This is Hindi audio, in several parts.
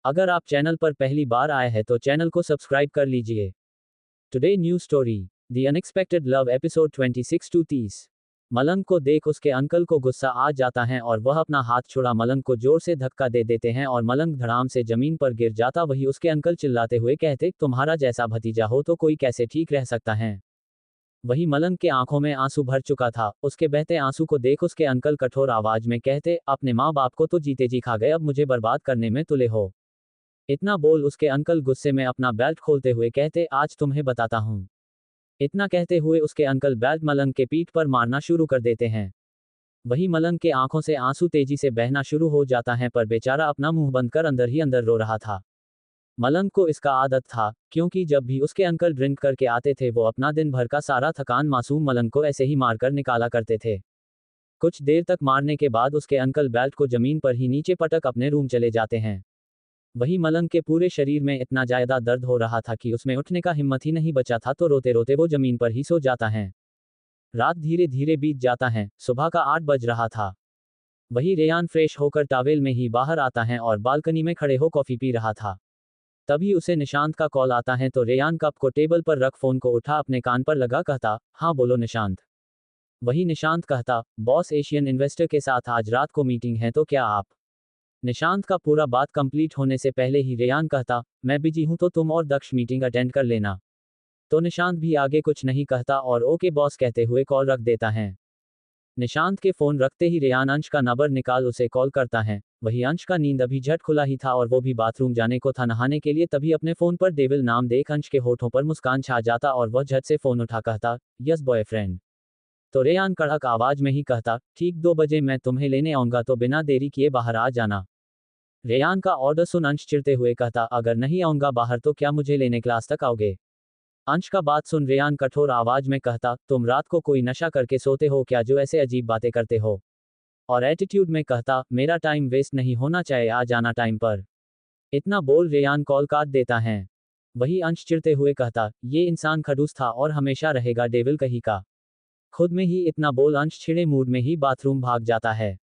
अगर आप चैनल पर पहली बार आए हैं तो चैनल को सब्सक्राइब कर लीजिए। Today new story, the unexpected love, episode 26 to 30। मलंग को देख उसके अंकल को गुस्सा आ जाता है और वह अपना हाथ छुड़ा मलंग को जोर से धक्का दे देते हैं और मलंग धड़ाम से जमीन पर गिर जाता। वही उसके अंकल चिल्लाते हुए कहते, तुम्हारा जैसा भतीजा हो तो कोई कैसे ठीक रह सकता है। वही मलंग के आंखों में आंसू भर चुका था। उसके बहते आंसू को देख उसके अंकल कठोर आवाज में कहते, अपने माँ बाप को तो जीते जी खा गए, अब मुझे बर्बाद करने में तुले हो। इतना बोल उसके अंकल गुस्से में अपना बेल्ट खोलते हुए कहते, आज तुम्हें बताता हूँ। इतना कहते हुए उसके अंकल बेल्ट मलंग के पीठ पर मारना शुरू कर देते हैं। वही मलंग के आंखों से आंसू तेजी से बहना शुरू हो जाता है, पर बेचारा अपना मुंह बंद कर अंदर ही अंदर रो रहा था। मलंग को इसका आदत था, क्योंकि जब भी उसके अंकल ड्रिंक करके आते थे वो अपना दिन भर का सारा थकान मासूम मलंग को ऐसे ही मारकर निकाला करते थे। कुछ देर तक मारने के बाद उसके अंकल बेल्ट को जमीन पर ही नीचे पटक अपने रूम चले जाते हैं। वही मलंग के पूरे शरीर में इतना ज्यादा दर्द हो रहा था कि उसमें उठने का हिम्मत ही नहीं बचा था, तो रोते रोते वो जमीन पर ही सो जाता है। रात धीरे धीरे बीत जाता है। सुबह का 8 बज रहा था। वही रेयान फ्रेश होकर टॉवेल में ही बाहर आता है और बालकनी में खड़े हो कॉफी पी रहा था। तभी उसे निशांत का कॉल आता है, तो रेयान कप को टेबल पर रख फोन को उठा अपने कान पर लगा कहता, हाँ बोलो निशांत। वही निशांत कहता, बॉस एशियन इन्वेस्टर के साथ आज रात को मीटिंग है, तो क्या आप। निशांत का पूरा बात कंप्लीट होने से पहले ही रेयान कहता, मैं बिजी हूं तो तुम और दक्ष मीटिंग अटेंड कर लेना। तो निशांत भी आगे कुछ नहीं कहता और ओके बॉस कहते हुए कॉल रख देता है। निशांत के फोन रखते ही रेयान अंश का नंबर निकाल उसे कॉल करता है। वही अंश का नींद अभी झट खुला ही था और वो भी बाथरूम जाने को था नहाने के लिए, तभी अपने फोन पर डेविल नाम देख अंश के होठों पर मुस्कान छा जाता और वह झट से फोन उठा कहता, यस बॉयफ्रेंड। तो रेयान कड़क आवाज में ही कहता, ठीक 2 बजे मैं तुम्हें लेने आऊंगा, तो बिना देरी किए बाहर आ जाना। रेयान का ऑर्डर सुन अंश चिढ़ते हुए कहता, अगर नहीं आऊंगा बाहर तो क्या मुझे लेने क्लास तक आओगे। अंश का बात सुन रेयान कठोर आवाज में कहता, तुम रात को कोई नशा करके सोते हो क्या जो ऐसे अजीब बातें करते हो। और एटीट्यूड में कहता, मेरा टाइम वेस्ट नहीं होना चाहिए, आ जाना टाइम पर। इतना बोल रेयान कॉल काट देता है। वही अंश चिढ़ते हुए कहता, ये इंसान खड़ूस था और हमेशा रहेगा डेविल कहीं का। खुद में ही इतना बोल अंश छिड़े मूड में ही बाथरूम भाग जाता है।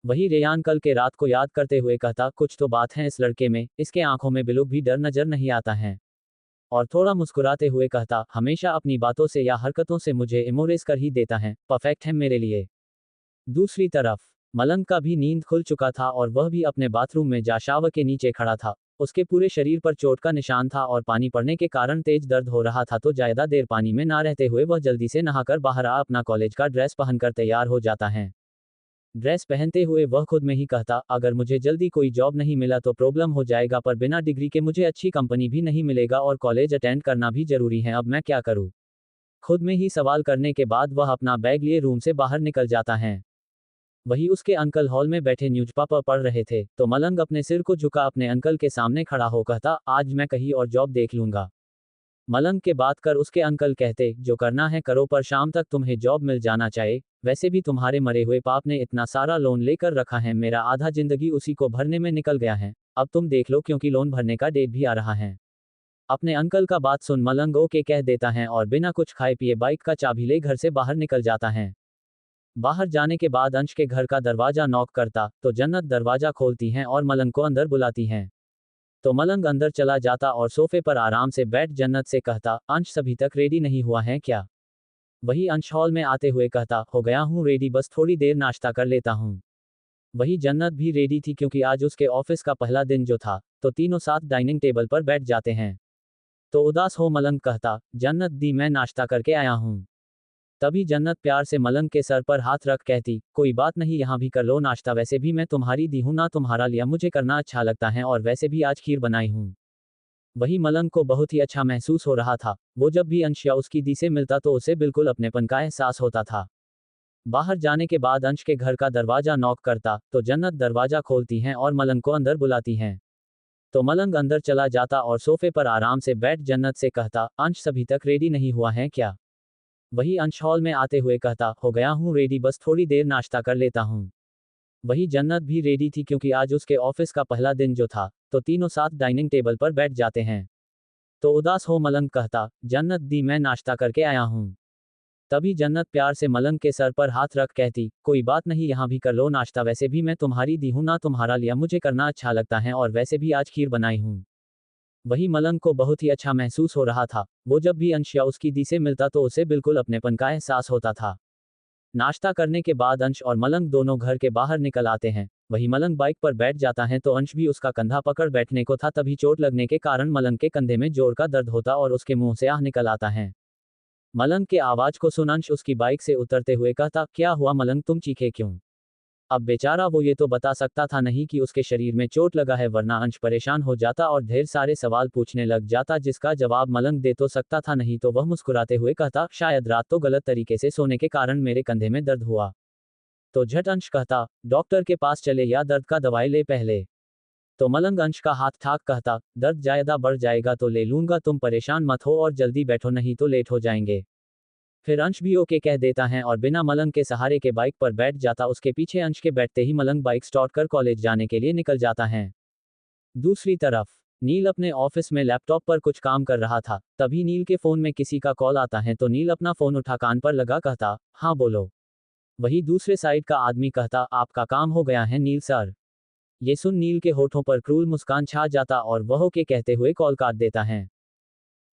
वही रेयान कल के रात को याद करते हुए कहता, कुछ तो बात है इस लड़के में, इसके आंखों में बिल्कुल भी डर नजर नहीं आता है। और थोड़ा मुस्कुराते हुए कहता, हमेशा अपनी बातों से या हरकतों से मुझे इमोरेस कर ही देता है, परफेक्ट है मेरे लिए। दूसरी तरफ मलंग का भी नींद खुल चुका था और वह भी अपने बाथरूम में जा शावर के नीचे खड़ा था। उसके पूरे शरीर पर चोट का निशान था और पानी पड़ने के कारण तेज दर्द हो रहा था, तो ज्यादा देर पानी में ना रहते हुए वह जल्दी से नहाकर बाहर आ अपना कॉलेज का ड्रेस पहनकर तैयार हो जाता है। ड्रेस पहनते हुए वह खुद में ही कहता, अगर मुझे जल्दी कोई जॉब नहीं मिला तो प्रॉब्लम हो जाएगा, पर बिना डिग्री के मुझे अच्छी कंपनी भी नहीं मिलेगा और कॉलेज अटेंड करना भी जरूरी है, अब मैं क्या करूं। खुद में ही सवाल करने के बाद वह अपना बैग लिए रूम से बाहर निकल जाता है। वही उसके अंकल हॉल में बैठे न्यूज़पेपर पढ़ रहे थे, तो मलंग अपने सिर को झुका अपने अंकल के सामने खड़ा हो कहता, आज मैं कहीं और जॉब देख लूंगा। मलंग के बात कर उसके अंकल कहते, जो करना है करो, पर शाम तक तुम्हें जॉब मिल जाना चाहिए। वैसे भी तुम्हारे मरे हुए बाप ने इतना सारा लोन लेकर रखा है, मेरा आधा जिंदगी उसी को भरने में निकल गया है। अब तुम देख लो, क्योंकि लोन भरने का डेट भी आ रहा है। अपने अंकल का बात सुन मलंग ओके कह देता है और बिना कुछ खाए पिए बाइक का चाबी ले घर से बाहर निकल जाता है। बाहर जाने के बाद अंश के घर का दरवाजा नॉक करता, तो जन्नत दरवाजा खोलती हैं और मलंग को अंदर बुलाती हैं। तो मलंग अंदर चला जाता और सोफे पर आराम से बैठ जन्नत से कहता, अंश अभी तक रेडी नहीं हुआ है क्या। वही अंश हॉल में आते हुए कहता, हो गया हूँ रेडी, बस थोड़ी देर नाश्ता कर लेता हूँ। वही जन्नत भी रेडी थी, क्योंकि आज उसके ऑफिस का पहला दिन जो था, तो तीनों साथ डाइनिंग टेबल पर बैठ जाते हैं। तो उदास हो मलंग कहता, जन्नत दी मैं नाश्ता करके आया हूँ। तभी जन्नत प्यार से मलंग के सर पर हाथ रख कहती, कोई बात नहीं, यहाँ भी कर लो नाश्ता, वैसे भी मैं तुम्हारी दी हूँ ना, तुम्हारा लिया मुझे करना अच्छा लगता है, और वैसे भी आज खीर बनाई हूँ। वही मलंग को बहुत ही अच्छा महसूस हो रहा था। वो जब भी अंश या उसकी दी से मिलता तो उसे बिल्कुल अपनेपन का एहसास होता था। बाहर जाने के बाद अंश के घर का दरवाजा नॉक करता, तो जन्नत दरवाजा खोलती हैं और मलंग को अंदर बुलाती हैं। तो मलंग अंदर चला जाता और सोफे पर आराम से बैठ जन्नत से कहता, अंश अभी तक रेडी नहीं हुआ है क्या। वही अंश हॉल में आते हुए कहता, हो गया हूँ रेडी, बस थोड़ी देर नाश्ता कर लेता हूँ। वही जन्नत भी रेडी थी, क्योंकि आज उसके ऑफिस का पहला दिन जो था, तो तीनों साथ डाइनिंग टेबल पर बैठ जाते हैं। तो उदास हो मलंग कहता, जन्नत दी मैं नाश्ता करके आया हूँ। तभी जन्नत प्यार से मलंग के सर पर हाथ रख कहती, कोई बात नहीं, यहाँ भी कर लो नाश्ता, वैसे भी मैं तुम्हारी दी हूँ ना, तुम्हारा लिया मुझे करना अच्छा लगता है, और वैसे भी आज खीर बनाई हूँ। वही मलंग को बहुत ही अच्छा महसूस हो रहा था। वो जब भी अंश या उसकी दी से मिलता तो उसे बिल्कुल अपनेपन का एहसास होता था। नाश्ता करने के बाद अंश और मलंग दोनों घर के बाहर निकल आते हैं। वही मलंग बाइक पर बैठ जाता है तो अंश भी उसका कंधा पकड़ बैठने को था, तभी चोट लगने के कारण मलंग के कंधे में जोर का दर्द होता और उसके मुंह से आह निकल आता है। मलंग के आवाज को सुन अंश उसकी बाइक से उतरते हुए कहता, क्या हुआ मलंग, तुम चीखे क्यों? अब बेचारा वो ये तो बता सकता था नहीं कि उसके शरीर में चोट लगा है, वरना अंश परेशान हो जाता और ढेर सारे सवाल पूछने लग जाता जिसका जवाब मलंग दे तो सकता था नहीं, तो वह मुस्कुराते हुए कहता, शायद रात तो गलत तरीके से सोने के कारण मेरे कंधे में दर्द हुआ। तो झट अंश कहता, डॉक्टर के पास चले या दर्द का दवाई ले पहले। तो मलंग अंश का हाथ ठाक कहता, दर्द ज्यादा बढ़ जाएगा तो ले लूंगा, तुम परेशान मत हो और जल्दी बैठो नहीं तो लेट हो जाएंगे। फिर अंश भी ओके कह देता है और बिना मलंग के सहारे के बाइक पर बैठ जाता। उसके पीछे अंश के बैठते ही मलंग बाइक स्टार्ट कर कॉलेज जाने के लिए निकल जाता है। दूसरी तरफ नील अपने ऑफिस में लैपटॉप पर कुछ काम कर रहा था। तभी नील के फोन में किसी का कॉल आता है तो नील अपना फोन उठा कान पर लगा कहता, हाँ बोलो। वही दूसरे साइड का आदमी कहता, आपका काम हो गया है नील सर। ये सुन नील के होठों पर क्रूर मुस्कान छा जाता और वह ओके कहते हुए कॉल काट देता है।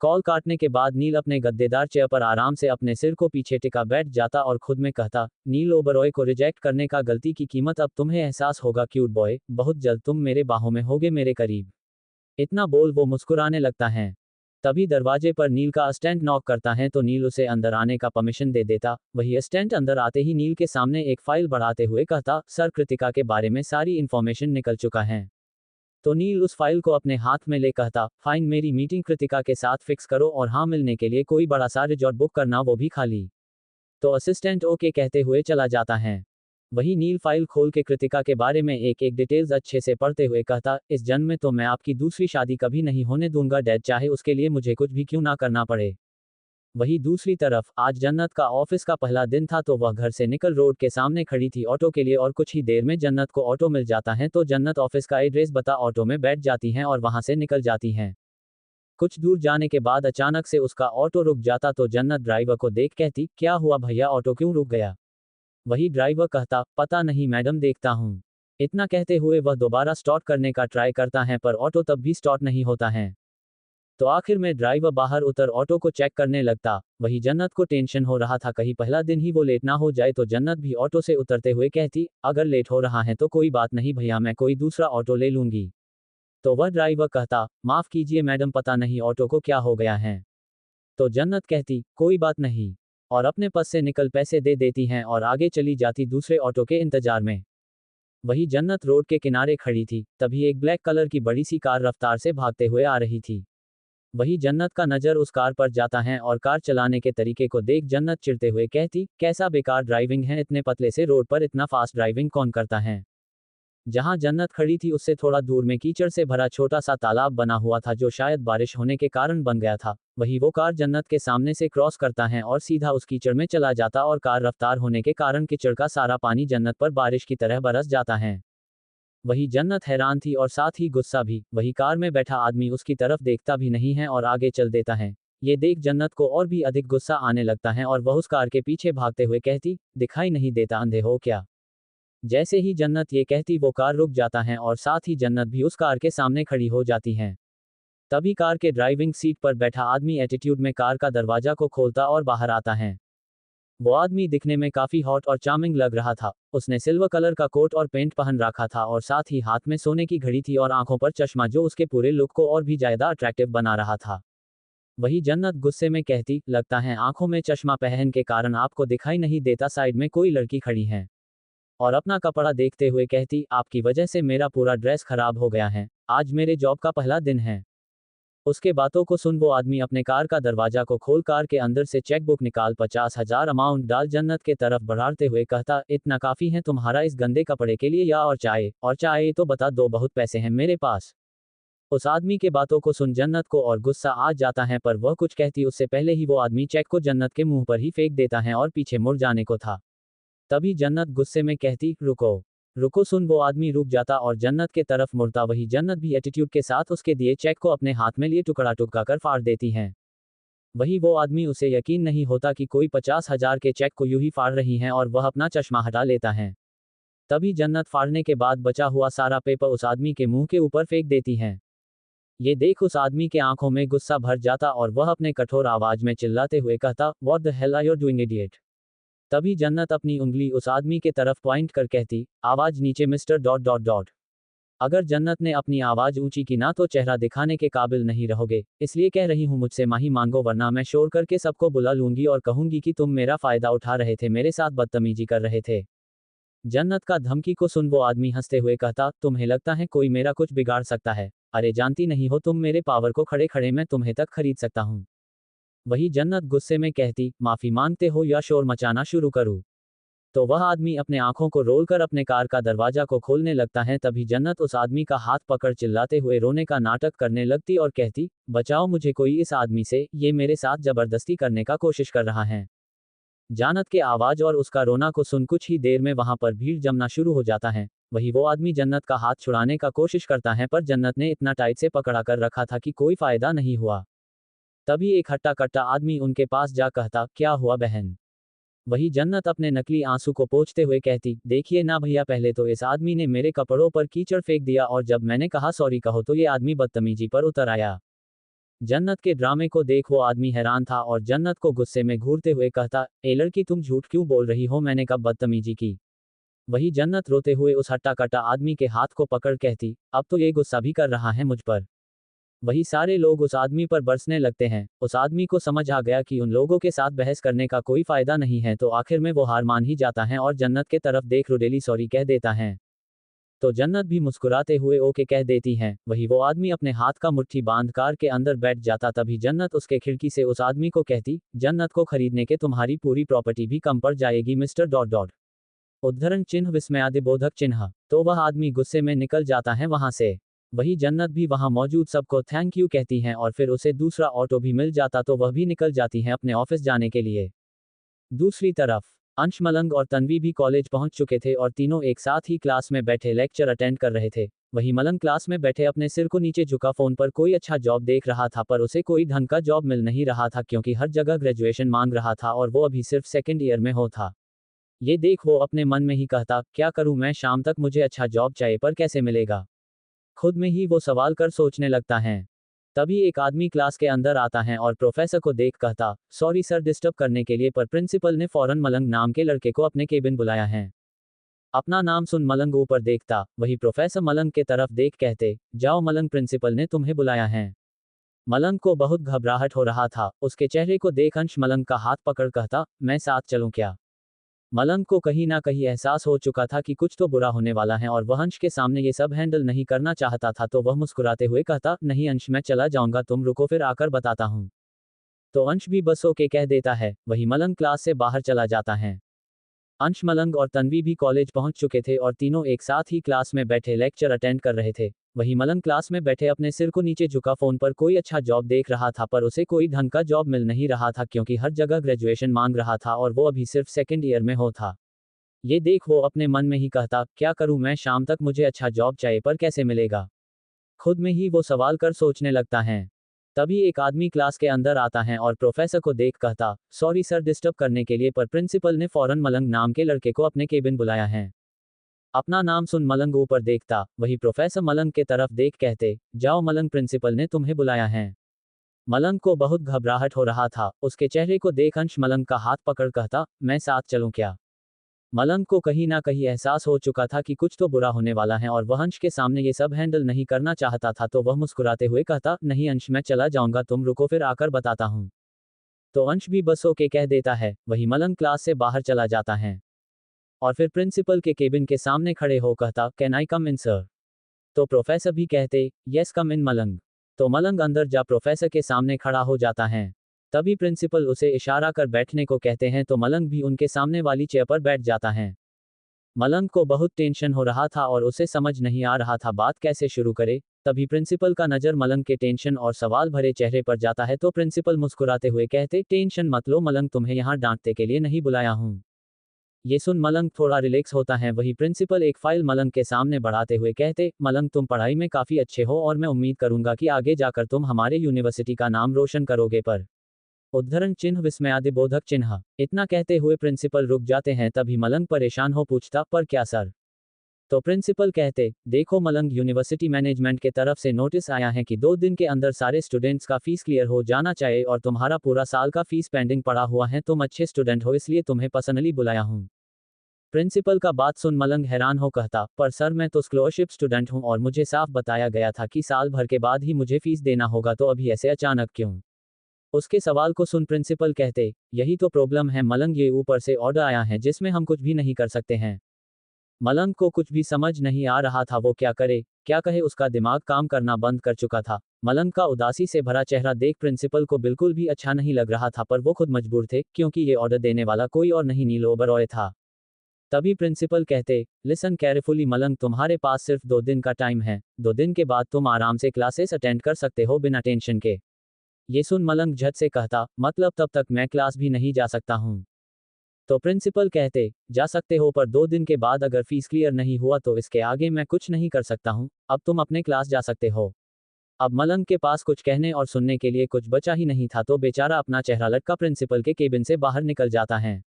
कॉल काटने के बाद नील अपने गद्देदार चेयर पर आराम से अपने सिर को पीछे टिका बैठ जाता और खुद में कहता, नील ओबरॉय को रिजेक्ट करने का गलती की कीमत अब तुम्हें एहसास होगा क्यूट बॉय, बहुत जल्द तुम मेरे बाहों में होगे मेरे करीब। इतना बोल वो मुस्कुराने लगता है। तभी दरवाजे पर नील का असिस्टेंट नॉक करता है तो नील उसे अंदर आने का परमिशन दे देता। वही असिस्टेंट अंदर आते ही नील के सामने एक फाइल बढ़ाते हुए कहता, सर कृतिका के बारे में सारी इन्फॉर्मेशन निकल चुका है। तो नील उस फाइल को अपने हाथ में ले कहता, फाइन, मेरी मीटिंग कृतिका के साथ फिक्स करो और हाँ, मिलने के लिए कोई बड़ा सा रिजॉर्ट बुक करना, वो भी खाली। तो असिस्टेंट ओके कहते हुए चला जाता है। वही नील फाइल खोल के कृतिका के बारे में एक एक डिटेल्स अच्छे से पढ़ते हुए कहता, इस जन्म में तो मैं आपकी दूसरी शादी कभी नहीं होने दूंगा डैड, चाहे उसके लिए मुझे कुछ भी क्यों ना करना पड़े। वही दूसरी तरफ आज जन्नत का ऑफिस का पहला दिन था तो वह घर से निकल रोड के सामने खड़ी थी ऑटो के लिए और कुछ ही देर में जन्नत को ऑटो मिल जाता है तो जन्नत ऑफिस का एड्रेस बता ऑटो में बैठ जाती हैं और वहां से निकल जाती हैं। कुछ दूर जाने के बाद अचानक से उसका ऑटो रुक जाता तो जन्नत ड्राइवर को देख कहती, क्या हुआ भैया, ऑटो क्यों रुक गया? वही ड्राइवर कहता, पता नहीं मैडम, देखता हूँ। इतना कहते हुए वह दोबारा स्टार्ट करने का ट्राई करता है पर ऑटो तब भी स्टार्ट नहीं होता है। तो आखिर में ड्राइवर बाहर उतर ऑटो को चेक करने लगता। वही जन्नत को टेंशन हो रहा था कहीं पहला दिन ही वो लेट ना हो जाए तो जन्नत भी ऑटो से उतरते हुए कहती, अगर लेट हो रहा है तो कोई बात नहीं भैया, मैं कोई दूसरा ऑटो ले लूंगी। तो वह ड्राइवर कहता, माफ कीजिए मैडम, पता नहीं ऑटो को क्या हो गया है। तो जन्नत कहती, कोई बात नहीं, और अपने पर्स से निकल पैसे दे देती हैं और आगे चली जाती दूसरे ऑटो के इंतजार में। वही जन्नत रोड के किनारे खड़ी थी तभी एक ब्लैक कलर की बड़ी सी कार रफ्तार से भागते हुए आ रही थी। वही जन्नत का नजर उस कार पर जाता है और कार चलाने के तरीके को देख जन्नत चिढ़ते हुए कहती, कैसा बेकार ड्राइविंग है, इतने पतले से रोड पर इतना फास्ट ड्राइविंग कौन करता है? जहां जन्नत खड़ी थी उससे थोड़ा दूर में कीचड़ से भरा छोटा सा तालाब बना हुआ था जो शायद बारिश होने के कारण बन गया था। वही वो कार जन्नत के सामने से क्रॉस करता है और सीधा उस कीचड़ में चला जाता और कार रफ्तार होने के कारण कीचड़ का सारा पानी जन्नत पर बारिश की तरह बरस जाता है। वही जन्नत हैरान थी और साथ ही गुस्सा भी। वही कार में बैठा आदमी उसकी तरफ देखता भी नहीं है और आगे चल देता है। ये देख जन्नत को और भी अधिक गुस्सा आने लगता है और वह उस कार के पीछे भागते हुए कहती, दिखाई नहीं देता, अंधे हो क्या? जैसे ही जन्नत ये कहती वो कार रुक जाता है और साथ ही जन्नत भी उस कार के सामने खड़ी हो जाती है। तभी कार के ड्राइविंग सीट पर बैठा आदमी एटीट्यूड में कार का दरवाजा को खोलता और बाहर आता है। वो आदमी दिखने में काफी हॉट और चार्मिंग लग रहा था। उसने सिल्वर कलर का कोट और पेंट पहन रखा था और साथ ही हाथ में सोने की घड़ी थी और आंखों पर चश्मा जो उसके पूरे लुक को और भी ज्यादा अट्रैक्टिव बना रहा था। वही जन्नत गुस्से में कहती, लगता है आंखों में चश्मा पहन के कारण आपको दिखाई नहीं देता, साइड में कोई लड़की खड़ी है। और अपना कपड़ा देखते हुए कहती, आपकी वजह से मेरा पूरा ड्रेस खराब हो गया है, आज मेरे जॉब का पहला दिन है। उसके बातों को सुन वो आदमी अपने कार का दरवाजा को खोल कार के अंदर से चेकबुक निकाल 50,000 अमाउंट डाल जन्नत के तरफ बढ़ाते हुए कहता, इतना काफी है तुम्हारा इस गंदे कपड़े के लिए या और चाय तो बता दो, बहुत पैसे हैं मेरे पास। उस आदमी के बातों को सुन जन्नत को और गुस्सा आ जाता है पर वह कुछ कहती उससे पहले ही वो आदमी चेक को जन्नत के मुंह पर ही फेंक देता है और पीछे मुड़ जाने को था। तभी जन्नत गुस्से में कहती, रुको रुको। सुन वो आदमी रुक जाता और जन्नत के तरफ मुड़ता। वही जन्नत भी एटीट्यूड के साथ उसके दिए चेक को अपने हाथ में लिए टुकड़ा टुकड़ा कर फाड़ देती हैं। वही वो आदमी, उसे यकीन नहीं होता कि कोई 50,000 के चेक को यूं ही फाड़ रही हैं और वह अपना चश्मा हटा लेता है। तभी जन्नत फाड़ने के बाद बचा हुआ सारा पेपर उस आदमी के मुंह के ऊपर फेंक देती हैं। ये देख उस आदमी के आंखों में गुस्सा भर जाता और वह अपने कठोर आवाज में चिल्लाते हुए कहता, what the hell are you doing idiot. तभी जन्नत अपनी उंगली उस आदमी के तरफ पॉइंट कर कहती, आवाज नीचे मिस्टर डॉट डॉट डॉट। अगर जन्नत ने अपनी आवाज ऊंची की ना तो चेहरा दिखाने के काबिल नहीं रहोगे, इसलिए कह रही हूं मुझसे माही मांगो वरना मैं शोर करके सबको बुला लूंगी और कहूंगी कि तुम मेरा फायदा उठा रहे थे, मेरे साथ बदतमीजी कर रहे थे। जन्नत का धमकी को सुन वो आदमी हंसते हुए कहता, तुम्हें लगता है कोई मेरा कुछ बिगाड़ सकता है? अरे जानती नहीं हो तुम मेरे पावर को, खड़े खड़े मैं तुम्हें तक खरीद सकता हूं। वही जन्नत गुस्से में कहती, माफी मांगते हो या शोर मचाना शुरू करूं? तो वह आदमी अपने आंखों को रोल कर अपने कार का दरवाजा को खोलने लगता है। तभी जन्नत उस आदमी का हाथ पकड़ चिल्लाते हुए रोने का नाटक करने लगती और कहती, बचाओ मुझे कोई इस आदमी से, ये मेरे साथ जबरदस्ती करने का कोशिश कर रहा है। जन्नत के आवाज और उसका रोना को सुन कुछ ही देर में वहां पर भीड़ जमना शुरू हो जाता है। वही वो आदमी जन्नत का हाथ छुड़ाने का कोशिश करता है पर जन्नत ने इतना टाइट से पकड़ा कर रखा था कि कोई फायदा नहीं हुआ। तभी एक हट्टा कट्टा आदमी उनके पास जा कहता, क्या हुआ बहन? वही जन्नत अपने नकली आंसू को पोंछते हुए कहती, देखिए ना भैया, पहले तो इस आदमी ने मेरे कपड़ों पर कीचड़ फेंक दिया और जब मैंने कहा सॉरी कहो तो ये आदमी बदतमीजी पर उतर आया। जन्नत के ड्रामे को देख वो आदमी हैरान था और जन्नत को गुस्से में घूरते हुए कहता, ए लड़की तुम झूठ क्यों बोल रही हो, मैंने कब बदतमीजी की? वही जन्नत रोते हुए उस हट्टा कट्टा आदमी के हाथ को पकड़ कहती, अब तो ये गुस्सा भी कर रहा है मुझ पर। वही सारे लोग उस आदमी पर बरसने लगते हैं। उस आदमी को समझ आ गया कि उन लोगों के साथ बहस करने का कोई फायदा नहीं है, तो आखिर में वो हार मान ही जाता है और जन्नत के तरफ देख रुडेली सॉरी कह देता है। तो जन्नत भी मुस्कुराते हुए ओके कह देती हैं। वही वो आदमी अपने हाथ का मुट्ठी बांध कार के अंदर बैठ जाता। तभी जन्नत उसके खिड़की से उस आदमी को कहती, जन्नत को खरीदने के तुम्हारी पूरी प्रॉपर्टी भी कम पड़ जाएगी मिस्टर डॉट डॉट। उद्धरण चिन्ह विस्मयादिबोधक चिन्ह। तो वह आदमी गुस्से में निकल जाता है वहां से। वही जन्नत भी वहां मौजूद सबको थैंक यू कहती हैं और फिर उसे दूसरा ऑटो भी मिल जाता तो वह भी निकल जाती हैं अपने ऑफिस जाने के लिए। दूसरी तरफ अंश, मलंग और तन्वी भी कॉलेज पहुंच चुके थे और तीनों एक साथ ही क्लास में बैठे लेक्चर अटेंड कर रहे थे। वही मलंग क्लास में बैठे अपने सिर को नीचे झुका फोन पर कोई अच्छा जॉब देख रहा था, पर उसे कोई ढंग का जॉब मिल नहीं रहा था क्योंकि हर जगह ग्रेजुएशन मांग रहा था और वो अभी सिर्फ सेकेंड ईयर में हो था। ये देख वो अपने मन में ही कहता, क्या करूं मैं, शाम तक मुझे अच्छा जॉब चाहिए पर कैसे मिलेगा? खुद में ही वो सवाल कर सोचने लगता है। तभी एक आदमी क्लास के अंदर आता है और प्रोफेसर को देख कहता, सॉरी सर डिस्टर्ब करने के लिए, पर प्रिंसिपल ने फौरन मलंग नाम के लड़के को अपने केबिन बुलाया है। अपना नाम सुन मलंग ऊपर देखता। वही प्रोफेसर मलंग के तरफ देख कहते, जाओ मलंग, प्रिंसिपल ने तुम्हें बुलाया है। मलंग को बहुत घबराहट हो रहा था। उसके चेहरे को देख अंश मलंग का हाथ पकड़ कहता, मैं साथ चलूं क्या? मलंग को कहीं ना कहीं एहसास हो चुका था कि कुछ तो बुरा होने वाला है और वह अंश के सामने ये सब हैंडल नहीं करना चाहता था, तो वह मुस्कुराते हुए कहता, नहीं अंश, मैं चला जाऊंगा, तुम रुको फिर आकर बताता हूँ। तो अंश भी बस ओके कह देता है। वही मलंग क्लास से बाहर चला जाता है। अंश, मलंग और तन्वी भी कॉलेज पहुंच चुके थे और तीनों एक साथ ही क्लास में बैठे लेक्चर अटेंड कर रहे थे। वही मलंग क्लास में बैठे अपने सिर को नीचे झुका फोन पर कोई अच्छा जॉब देख रहा था, पर उसे कोई ढंग का जॉब मिल नहीं रहा था क्योंकि हर जगह ग्रेजुएशन मांग रहा था और वो अभी सिर्फ सेकेंड ईयर में हो था। ये देख वो अपने मन में ही कहता, क्या करूं मैं, शाम तक मुझे अच्छा जॉब चाहिए पर कैसे मिलेगा? खुद में ही वो सवाल कर सोचने लगता है। तभी एक आदमी क्लास के अंदर आता है और प्रोफेसर को देख कहता, सॉरी सर डिस्टर्ब करने के लिए, पर प्रिंसिपल ने फौरन मलंग नाम के लड़के को अपने केबिन बुलाया है। अपना नाम सुन मलंग ऊपर देखता। वही प्रोफेसर मलंग के तरफ देख कहते, जाओ मलंग, प्रिंसिपल ने तुम्हें बुलाया है। मलंग को बहुत घबराहट हो रहा था। उसके चेहरे को देख अंश मलंग का हाथ पकड़ कहता, मैं साथ चलूं क्या? मलंग को कहीं ना कहीं एहसास हो चुका था कि कुछ तो बुरा होने वाला है और वह अंश के सामने ये सब हैंडल नहीं करना चाहता था, तो वह मुस्कुराते हुए कहता, नहीं अंश, मैं चला जाऊंगा, तुम रुको फिर आकर बताता हूँ। तो अंश भी बस ओके कह देता है। वही मलंग क्लास से बाहर चला जाता है और फिर प्रिंसिपल के केबिन के सामने खड़े हो कहता, can I come in sir? तो प्रोफेसर भी कहते, यस कम इन मलंग। तो मलंग अंदर जा प्रोफेसर के सामने खड़ा हो जाता है। तभी प्रिंसिपल उसे इशारा कर बैठने को कहते हैं, तो मलंग भी उनके सामने वाली चेयर पर बैठ जाता है। मलंग को बहुत टेंशन हो रहा था और उसे समझ नहीं आ रहा था बात कैसे शुरू करे। तभी प्रिंसिपल का नज़र मलंग के टेंशन और सवाल भरे चेहरे पर जाता है, तो प्रिंसिपल मुस्कुराते हुए कहते, टेंशन मत लो मलंग, तुम्हें यहाँ डांटने के लिए नहीं बुलाया हूँ। ये सुन मलंग थोड़ा रिलैक्स होता है। वही प्रिंसिपल एक फाइल मलंग के सामने बढ़ाते हुए कहते, मलंग तुम पढ़ाई में काफ़ी अच्छे हो और मैं उम्मीद करूंगा कि आगे जाकर तुम हमारे यूनिवर्सिटी का नाम रोशन करोगे, पर उद्धरण चिन्ह विस्मयादिबोधक चिन्ह। इतना कहते हुए प्रिंसिपल रुक जाते हैं। तभी मलंग परेशान हो पूछता, पर क्या सर? तो प्रिंसिपल कहते, देखो मलंग, यूनिवर्सिटी मैनेजमेंट के तरफ से नोटिस आया है कि 2 दिन के अंदर सारे स्टूडेंट्स का फीस क्लियर हो जाना चाहिए और तुम्हारा पूरा साल का फीस पेंडिंग पड़ा हुआ है। तुम अच्छे स्टूडेंट हो, इसलिए तुम्हें पर्सनली बुलाया हूँ। प्रिंसिपल का बात सुन मलंग हैरान हो कहता, पर सर मैं तो स्कॉलरशिप स्टूडेंट हूँ और मुझे साफ बताया गया था कि साल भर के बाद ही मुझे फीस देना होगा, तो अभी ऐसे अचानक क्यों? उसके सवाल को सुन प्रिंसिपल कहते, यही तो प्रॉब्लम है मलंग, ये ऊपर से ऑर्डर आया है जिसमें हम कुछ भी नहीं कर सकते हैं। मलंग को कुछ भी समझ नहीं आ रहा था, वो क्या करे क्या कहे, उसका दिमाग काम करना बंद कर चुका था। मलंग का उदासी से भरा चेहरा देख प्रिंसिपल को बिल्कुल भी अच्छा नहीं लग रहा था, पर वो खुद मजबूर थे क्योंकि ये ऑर्डर देने वाला कोई और नहीं, नील ओबरॉय था। तभी प्रिंसिपल कहते, लिसन केयरफुली मलंग, तुम्हारे पास सिर्फ 2 दिन का टाइम है। 2 दिन के बाद तुम आराम से क्लासेस अटेंड कर सकते हो बिना टेंशन के। ये सुन मलंग झट से कहता, मतलब तब तक मैं क्लास भी नहीं जा सकता हूँ? तो प्रिंसिपल कहते, जा सकते हो, पर 2 दिन के बाद अगर फीस क्लियर नहीं हुआ तो इसके आगे मैं कुछ नहीं कर सकता हूँ। अब तुम अपने क्लास जा सकते हो। अब मलंग के पास कुछ कहने और सुनने के लिए कुछ बचा ही नहीं था, तो बेचारा अपना चेहरा लटका प्रिंसिपल के केबिन से बाहर निकल जाता है।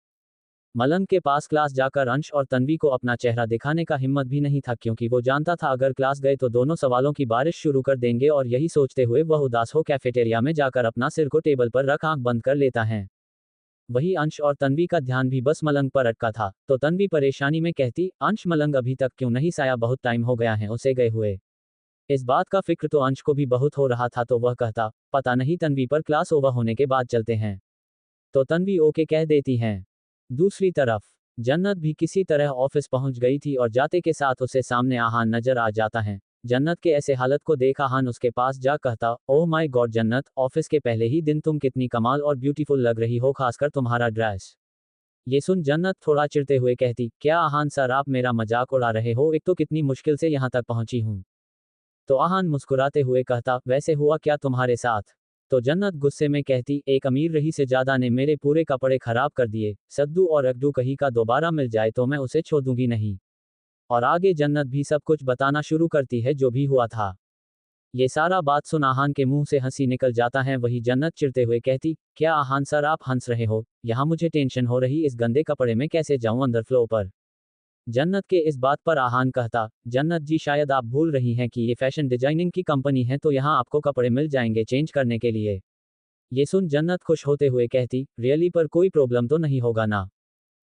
मलंग के पास क्लास जाकर अंश और तन्वी को अपना चेहरा दिखाने का हिम्मत भी नहीं था, क्योंकि वो जानता था अगर क्लास गए तो दोनों सवालों की बारिश शुरू कर देंगे, और यही सोचते हुए वह उदास हो कैफेटेरिया में जाकर अपना सिर को टेबल पर रख आंख बंद कर लेता है। वही अंश और तन्वी का ध्यान भी बस मलंग पर अटका था। तो तन्वी परेशानी में कहती, अंश मलंग अभी तक क्यों नहीं साया, बहुत टाइम हो गया है उसे गए हुए। इस बात का फिक्र तो अंश को भी बहुत हो रहा था, तो वह कहता, पता नहीं तन्वी, पर क्लास ओवर होने के बाद चलते हैं। तो तन्वी ओके कह देती हैं। दूसरी तरफ जन्नत भी किसी तरह ऑफिस पहुंच गई थी और जाते के साथ उसे सामने आहान नजर आ जाता है। जन्नत के ऐसे हालत को देख आहान उसके पास जा कहता, ओह माय गॉड जन्नत, ऑफिस के पहले ही दिन तुम कितनी कमाल और ब्यूटीफुल लग रही हो, खासकर तुम्हारा ड्रेस। ये सुन जन्नत थोड़ा चिढ़ते हुए कहती, क्या आहान सर, आप मेरा मजाक उड़ा रहे हो? एक तो कितनी मुश्किल से यहाँ तक पहुंची हूँ। तो आहान मुस्कुराते हुए कहता, वैसे हुआ क्या तुम्हारे साथ? तो जन्नत गुस्से में कहती, एक अमीर रही से ज्यादा ने मेरे पूरे कपड़े खराब कर दिए। सद्दू और अगडू कहीं का दोबारा मिल जाए तो मैं उसे छोड़ दूंगी नहीं। और आगे जन्नत भी सब कुछ बताना शुरू करती है जो भी हुआ था। ये सारा बात सुन आहान के मुंह से हंसी निकल जाता है। वही जन्नत चिढ़ते हुए कहती, क्या आहान सर आप हंस रहे हो? यहाँ मुझे टेंशन हो रही, इस गंदे कपड़े में कैसे जाऊं अंदर फ्लो पर? जन्नत के इस बात पर आहान कहता, जन्नत जी शायद आप भूल रही हैं कि ये फैशन डिजाइनिंग की कंपनी है, तो यहाँ आपको कपड़े मिल जाएंगे चेंज करने के लिए। ये सुन जन्नत खुश होते हुए कहती, रियली, पर कोई प्रॉब्लम तो नहीं होगा ना?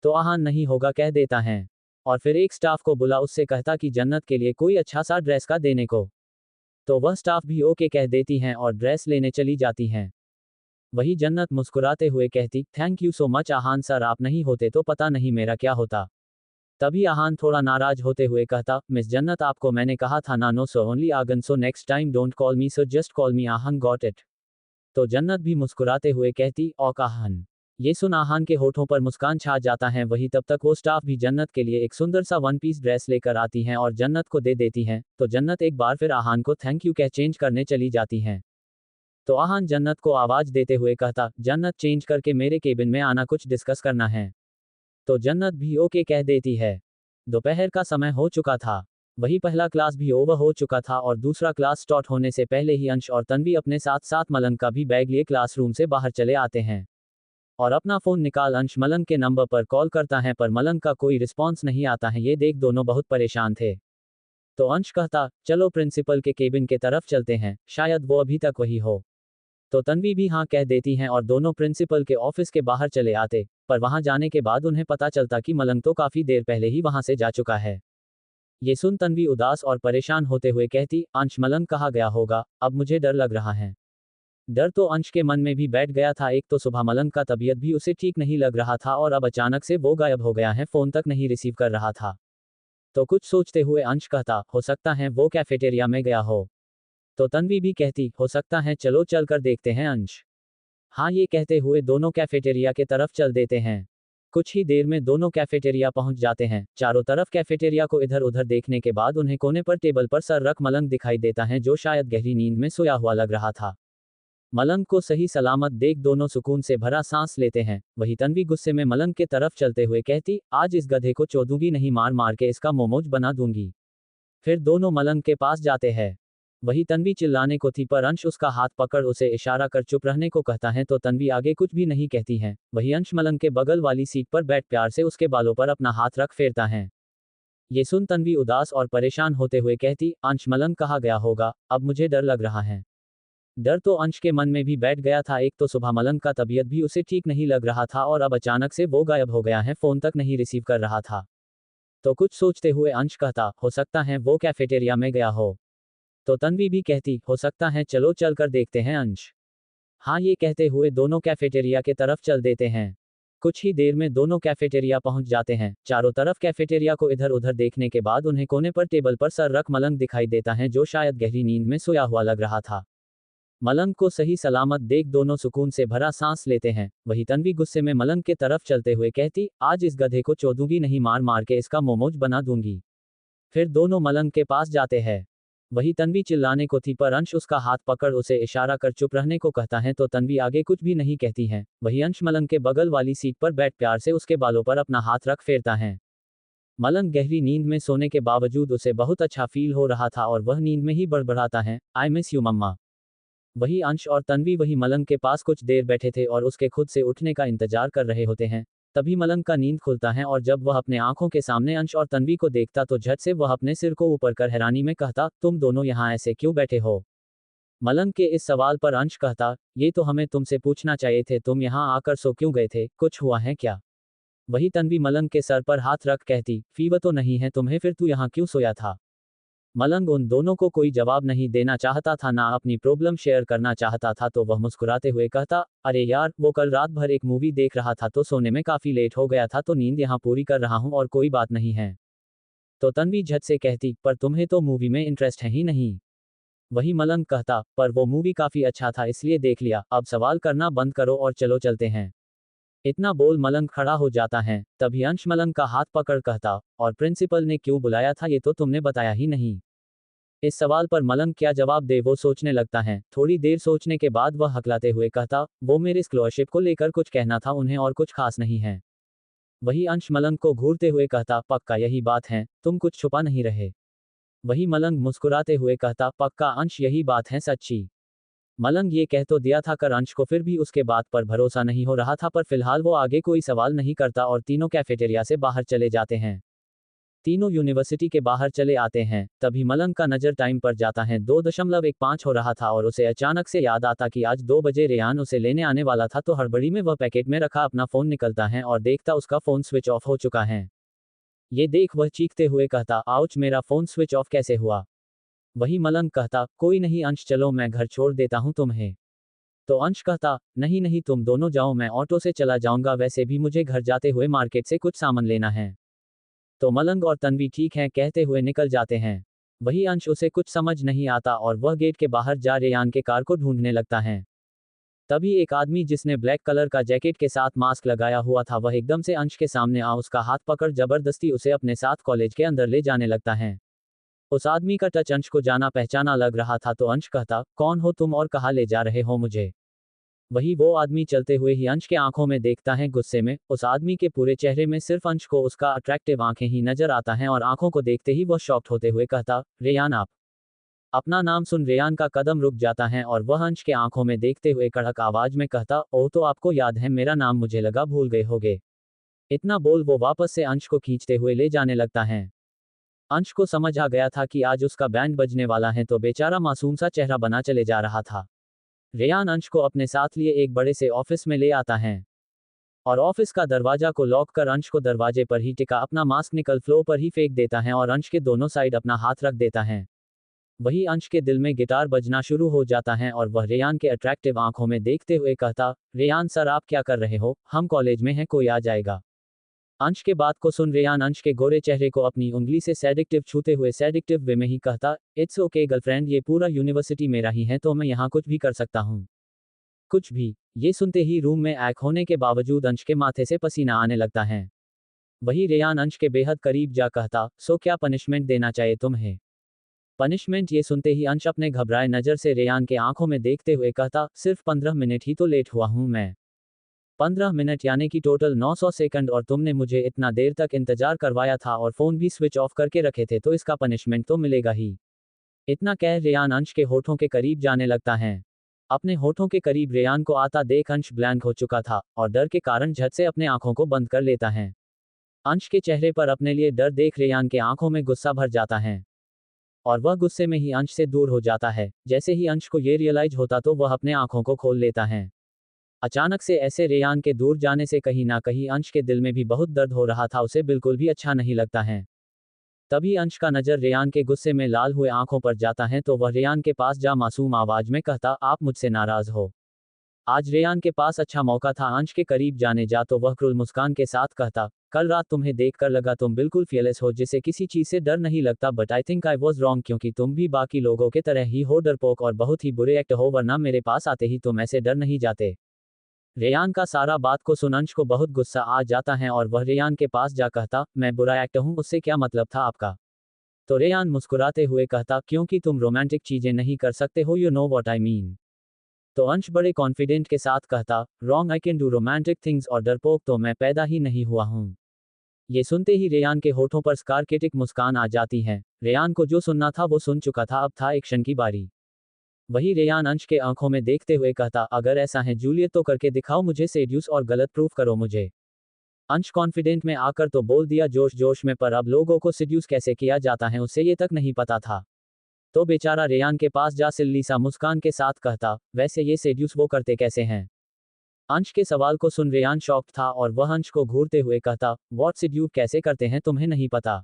तो आहान नहीं होगा कह देता है। और फिर एक स्टाफ को बुला उससे कहता कि जन्नत के लिए कोई अच्छा सा ड्रेस का देने को। तो वह स्टाफ भी ओके कह देती हैं और ड्रेस लेने चली जाती हैं। वही जन्नत मुस्कुराते हुए कहती, thank you so much Aahan sir, आप नहीं होते तो पता नहीं मेरा क्या होता। तभी आहान थोड़ा नाराज होते हुए कहता, मिस जन्नत आपको मैंने कहा था ना, no so only Aahan, so next time don't call me sir, just call me Aahan, got it? तो जन्नत भी मुस्कुराते हुए कहती, औक आहान। ये सुन आहान के होठों पर मुस्कान छा जाता है। वही तब तक वो स्टाफ भी जन्नत के लिए एक सुंदर सा वन पीस ड्रेस लेकर आती हैं और जन्नत को दे देती हैं। तो जन्नत एक बार फिर आहान को थैंक यू कह चेंज करने चली जाती हैं। तो आहान जन्नत को आवाज देते हुए कहता, जन्नत चेंज करके मेरे केबिन में आना, कुछ डिस्कस करना है। तो जन्नत भी ओके कह देती है। दोपहर का समय हो चुका था। वही पहला क्लास भी ओवर हो चुका था और दूसरा क्लास स्टार्ट होने से पहले ही अंश और तन्वी अपने साथ साथ मलंग का भी बैग लिए क्लासरूम से बाहर चले आते हैं। और अपना फोन निकाल अंश मलंग के नंबर पर कॉल करता है, पर मलंग का कोई रिस्पॉन्स नहीं आता है। ये देख दोनों बहुत परेशान थे। तो अंश कहता, चलो प्रिंसिपल के केबिन के तरफ चलते हैं, शायद वो अभी तक वही हो। तो तन्वी भी हाँ कह देती हैं और दोनों प्रिंसिपल के ऑफिस के बाहर चले आते। पर वहां जाने के बाद उन्हें पता चलता कि मलंग तो काफी देर पहले ही वहां से जा चुका है। ये सुन तन्वी उदास और परेशान होते हुए कहती, अंश मलंग कहाँ गया होगा? अब मुझे डर लग रहा है। डर तो अंश के मन में भी बैठ गया था। एक तो सुबह मलंग का तबीयत भी उसे ठीक नहीं लग रहा था और अब अचानक से वो गायब हो गया है, फोन तक नहीं रिसीव कर रहा था। तो कुछ सोचते हुए अंश कहता, हो सकता है वो कैफेटेरिया में गया हो। तो तन्वी भी कहती, हो सकता है, चलो चल कर देखते हैं अंश। हाँ, ये कहते हुए दोनों कैफेटेरिया के तरफ चल देते हैं। कुछ ही देर में दोनों कैफेटेरिया पहुंच जाते हैं। चारों तरफ कैफेटेरिया को इधर उधर देखने के बाद उन्हें कोने पर टेबल पर सर रख मलंग दिखाई देता है, जो शायद गहरी नींद में सोया हुआ लग रहा था। मलंग को सही सलामत देख दोनों सुकून से भरा सांस लेते हैं। वही तन्वी गुस्से में मलंग के तरफ चलते हुए कहती, आज इस गधे को चोदूंगी नहीं, मार मार के इसका मोमोज बना दूंगी। फिर दोनों मलंग के पास जाते हैं। वही तन्वी चिल्लाने को थी पर अंश उसका हाथ पकड़ उसे इशारा कर चुप रहने को कहता है तो तन्वी आगे कुछ भी नहीं कहती है। वही अंश मलंग के बगल वाली सीट पर बैठ प्यार से उसके बालों पर अपना हाथ रख फेरता है। ये सुन तन्वी उदास और परेशान होते हुए कहती, अंश मलंग कहाँ गया होगा, अब मुझे डर लग रहा है। डर तो अंश के मन में भी बैठ गया था। एक तो सुबह मलंग का तबीयत भी उसे ठीक नहीं लग रहा था और अब अचानक से वो गायब हो गया है, फोन तक नहीं रिसीव कर रहा था। तो कुछ सोचते हुए अंश कहता, हो सकता है वो कैफेटेरिया में गया हो। तो तन्वी भी कहती, हो सकता है, चलो चल कर देखते हैं अंश। हाँ, ये कहते हुए दोनों कैफेटेरिया के तरफ चल देते हैं। कुछ ही देर में दोनों कैफेटेरिया पहुंच जाते हैं। चारों तरफ कैफेटेरिया को इधर उधर देखने के बाद उन्हें कोने पर टेबल पर सर रख मलंग दिखाई देता है जो शायद गहरी नींद में सोया हुआ लग रहा था। मलंग को सही सलामत देख दोनों सुकून से भरा सांस लेते हैं। वही तन्वी गुस्से में मलंग के तरफ चलते हुए कहती, आज इस गधे को चोदूंगी नहीं, मार मार के इसका मोमोज बना दूंगी। फिर दोनों मलंग के पास जाते हैं। वही तन्वी चिल्लाने को थी पर अंश उसका हाथ पकड़ उसे इशारा कर चुप रहने को कहता है तो तन्वी आगे कुछ भी नहीं कहती है। वही अंश मलंग के बगल वाली सीट पर बैठ प्यार से उसके बालों पर अपना हाथ रख फेरता है। मलंग गहरी नींद में सोने के बावजूद उसे बहुत अच्छा फील हो रहा था और वह नींद में ही बड़बड़ाता है, आई मिस यू मम्मा। वही अंश और तन्वी वही मलंग के पास कुछ देर बैठे थे और उसके खुद से उठने का इंतजार कर रहे होते हैं। तभी मलंग का नींद खुलता है और जब वह अपने आंखों के सामने अंश और तन्वी को देखता तो झट से वह अपने सिर को ऊपर कर हैरानी में कहता, तुम दोनों यहाँ ऐसे क्यों बैठे हो। मलंग के इस सवाल पर अंश कहता, ये तो हमें तुमसे पूछना चाहिए थे, तुम यहाँ आकर सो क्यों गए थे, कुछ हुआ है क्या। वही तन्वी मलंग के सर पर हाथ रख कहती, फीवर तो नहीं है तुम्हें, फिर तू यहाँ क्यों सोया था। मलंग उन दोनों को कोई जवाब नहीं देना चाहता था, ना अपनी प्रॉब्लम शेयर करना चाहता था, तो वह मुस्कुराते हुए कहता, अरे यार, वो कल रात भर एक मूवी देख रहा था तो सोने में काफी लेट हो गया था, तो नींद यहाँ पूरी कर रहा हूँ और कोई बात नहीं है। तो तन्वी झट से कहती, पर तुम्हें तो मूवी में इंटरेस्ट है ही नहीं। वही मलंग कहता, पर वो मूवी काफी अच्छा था इसलिए देख लिया, अब सवाल करना बंद करो और चलो चलते हैं। इतना बोल मलंग खड़ा हो जाता है। तभी अंश मलंग का हाथ पकड़ कहता, और प्रिंसिपल ने क्यों बुलाया था ये तो तुमने बताया ही नहीं। इस सवाल पर मलंग क्या जवाब दे वो सोचने लगता है। थोड़ी देर सोचने के बाद वह हकलाते हुए कहता, वो मेरे स्कॉलरशिप को लेकर कुछ कहना था उन्हें और कुछ खास नहीं है। वही अंश मलंग को घूरते हुए कहता, पक्का यही बात है, तुम कुछ छुपा नहीं रहे। वही मलंग मुस्कुराते हुए कहता, पक्का अंश यही बात है, सच्ची। मलंग ये कह तो दिया था कर अंश को फिर भी उसके बात पर भरोसा नहीं हो रहा था, पर फिलहाल वो आगे कोई सवाल नहीं करता और तीनों कैफेटेरिया से बाहर चले जाते हैं। तीनों यूनिवर्सिटी के बाहर चले आते हैं। तभी मलंग का नजर टाइम पर जाता है, 2:15 हो रहा था और उसे अचानक से याद आता कि आज 2 बजे रेयान उसे लेने आने वाला था। तो हड़बड़ी में वह पैकेट में रखा अपना फोन निकलता है और देखता उसका फोन स्विच ऑफ हो चुका है। ये देख वह चीखते हुए कहता, आउच, मेरा फोन स्विच ऑफ कैसे हुआ। वही मलंग कहता, कोई नहीं अंश, चलो मैं घर छोड़ देता हूँ तुम्हें। तो अंश कहता, नहीं नहीं, तुम दोनों जाओ, मैं ऑटो से चला जाऊंगा, वैसे भी मुझे घर जाते हुए मार्केट से कुछ सामान लेना है। तो मलंग और तन्वी ठीक है कहते हुए निकल जाते हैं। वही अंश, उसे कुछ समझ नहीं आता और वह गेट के बाहर जा रेयान के कार को ढूंढने लगता है। तभी एक आदमी जिसने ब्लैक कलर का जैकेट के साथ मास्क लगाया हुआ था, वह एकदम से अंश के सामने आ उसका हाथ पकड़ जबरदस्ती उसे अपने साथ कॉलेज के अंदर ले जाने लगता है। उस आदमी का टच अंश को जाना पहचाना लग रहा था, तो अंश कहता, कौन हो तुम और कहाँ ले जा रहे हो मुझे। वही वो आदमी चलते हुए ही अंश के आंखों में देखता है गुस्से में। उस आदमी के पूरे चेहरे में सिर्फ अंश को उसका अट्रैक्टिव आंखें ही नजर आता है और आंखों को देखते ही वह शॉक्ड होते हुए कहता, रेयान आप। अपना नाम सुन रेयान का कदम रुक जाता है और वह अंश के आंखों में देखते हुए कड़क आवाज में कहता, ओह, तो आपको याद है मेरा नाम, मुझे लगा भूल गए होगे। इतना बोल वो वापस से अंश को खींचते हुए ले जाने लगता है। अंश को समझ आ गया था कि आज उसका बैंड बजने वाला है, तो बेचारा मासूम सा चेहरा बना चले जा रहा था। रेयान अंश को अपने साथ लिए एक बड़े से ऑफिस में ले आता है और ऑफिस का दरवाजा को लॉक कर अंश को दरवाजे पर ही टिका अपना मास्क निकल फ्लोर पर ही फेंक देता है और अंश के दोनों साइड अपना हाथ रख देता है। वही अंश के दिल में गिटार बजना शुरू हो जाता है और वह रेयान के अट्रैक्टिव आंखों में देखते हुए कहता, रेयान सर आप क्या कर रहे हो, हम कॉलेज में हैं, कोई आ जाएगा। अंश के बात को सुन रेयान अंश के गोरे चेहरे को अपनी उंगली से सेडिक्टिव छूते हुए सेडिक्टिव वे में ही कहता, इट्स ओके गर्लफ्रेंड, ये पूरा यूनिवर्सिटी मेरा ही है, तो मैं यहाँ कुछ भी कर सकता हूँ। कुछ भी। ये सुनते ही रूम में ऐक होने के बावजूद अंश के माथे से पसीना आने लगता है। वही रेयान अंश के बेहद करीब जा कहता, सो क्या पनिशमेंट देना चाहिए तुम्हें। पनिशमेंट। ये सुनते ही अंश अपने घबराए नजर से रेयान के आंखों में देखते हुए कहता, सिर्फ 15 मिनट ही तो लेट हुआ हूँ मैं। 15 मिनट यानी कि टोटल 900 सेकंड, और तुमने मुझे इतना देर तक इंतजार करवाया था और फोन भी स्विच ऑफ करके रखे थे, तो इसका पनिशमेंट तो मिलेगा ही। इतना कह रेयान अंश के होठों के करीब जाने लगता है। अपने होठों के करीब रेयान को आता देख अंश ब्लैंक हो चुका था और डर के कारण झट से अपने आंखों को बंद कर लेता है। अंश के चेहरे पर अपने लिए डर देख रेयान के आंखों में गुस्सा भर जाता है और वह गुस्से में ही अंश से दूर हो जाता है। जैसे ही अंश को ये रियलाइज होता तो वह अपने आंखों को खोल लेता है। अचानक से ऐसे रेयान के दूर जाने से कहीं ना कहीं अंश के दिल में भी बहुत दर्द हो रहा था, उसे बिल्कुल भी अच्छा नहीं लगता है। तभी अंश का नजर रेयान के गुस्से में लाल हुए आंखों पर जाता है तो वह रेयान के पास जा मासूम आवाज में कहता, आप मुझसे नाराज हो। आज रेयान के पास अच्छा मौका था अंश के करीब जाने जा तो वह क्रूर मुस्कान के साथ कहता, कल रात तुम्हें देखकर लगा तुम बिल्कुल फियरलेस हो, जिसे किसी चीज से डर नहीं लगता, but I think I was wrong, क्योंकि तुम भी बाकी लोगों के तरह ही हो डरपोक और बहुत ही बुरे एक्ट हो, वरना मेरे पास आते ही तुम ऐसे डर नहीं जाते। रेयान का सारा बात को सुन अंश को बहुत गुस्सा आ जाता है और वह रेयान के पास जा कहता, मैं बुरा एक्ट हूँ, उससे क्या मतलब था आपका? तो रेयान मुस्कुराते हुए कहता, क्योंकि तुम रोमांटिक चीजें नहीं कर सकते हो, you know what I mean. तो अंश बड़े कॉन्फिडेंट के साथ कहता, wrong, I can do romantic things, और डरपोक तो मैं पैदा ही नहीं हुआ हूँ। ये सुनते ही रेयान के होठों पर स्कारकेटिक मुस्कान आ जाती है। रेयान को जो सुनना था वो सुन चुका था, अब था एक्शन की बारी। वही रेयान अंश के आंखों में देखते हुए कहता, अगर ऐसा है जूलियट तो करके दिखाओ मुझे सेड्यूस और गलत प्रूफ करो मुझे। अंश कॉन्फिडेंट में आकर तो बोल दिया जोश जोश में, पर अब लोगों को सेड्यूस कैसे किया जाता है उसे ये तक नहीं पता था। तो बेचारा रेयान के पास जा सिल्ली सा मुस्कान के साथ कहता, वैसे ये सेड्यूस वो करते कैसे हैं? अंश के सवाल को सुन रेयान शॉक्ड था और वह अंश को घूरते हुए कहता, व्हाट सेड्यूस कैसे करते हैं तुम्हें नहीं पता?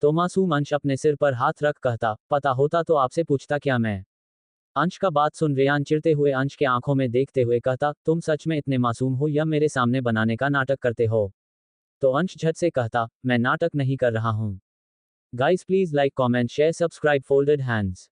तो मासूम अंश अपने सिर पर हाथ रख कहता, पता होता तो आपसे पूछता क्या मैं? अंश का बात सुन रेयान चिढ़ते हुए अंश के आंखों में देखते हुए कहता, तुम सच में इतने मासूम हो या मेरे सामने बनाने का नाटक करते हो? तो अंश झट से कहता, मैं नाटक नहीं कर रहा हूं। Guys please like comment share subscribe folded hands.